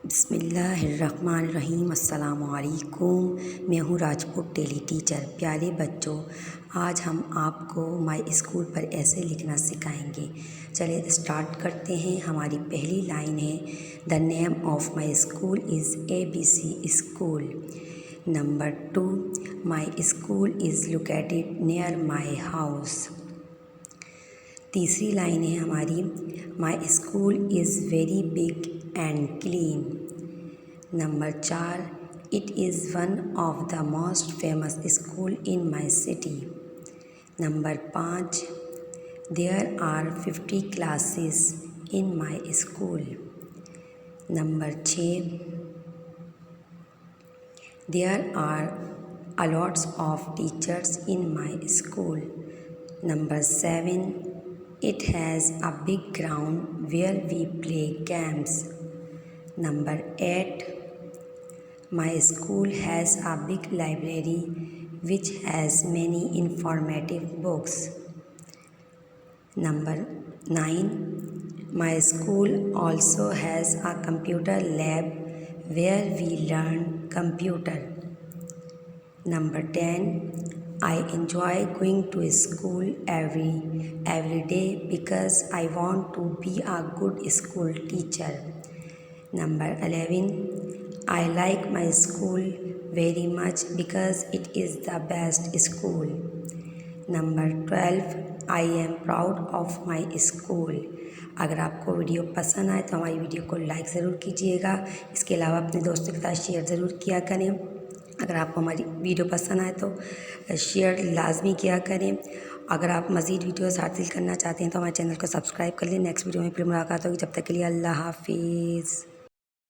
बिस्मिल्लाहिर्रहमानिर्रहीम। अस्सलामुअलैकुम। मैं हूँ राजपूत डेली टीचर। प्यारे बच्चों, आज हम आपको माय स्कूल पर ऐसे लिखना सिखाएंगे। चलिए स्टार्ट करते हैं। हमारी पहली लाइन है, the name of my school is ABC school. Number 2, my school is located near my house. तीसरी लाइन है हमारी, my school is very big and clean. Number 4, it is one of the most famous school in my city. Number 5, there are 50 classes in my school. Number 6, there are a lots of teachers in my school. Number 7, it has a big ground where we play games. Number 8, my school has a big library which has many informative books. Number 9, my school also has a computer lab where we learn computer. Number 10, I enjoy going to school every day because I want to be a good school teacher. Number 11, I like my school very much because it is the best school. Number 12, I am proud of my school. अगर आपको video पसंद आए तो हमारी video को like ज़रूर कीजिएगा। इसके अलावा अपने दोस्तों के साथ शेयर ज़रूर किया करें। अगर आपको हमारी वीडियो पसंद आए तो शेयर लाजमी किया करें। अगर आप मज़ीद वीडियोस हासिल करना चाहते हैं तो हमारे चैनल को सब्सक्राइब कर लें। नेक्स्ट वीडियो में फिर मुलाकात होगी। जब तक के लिए अल्लाह हाफिज़।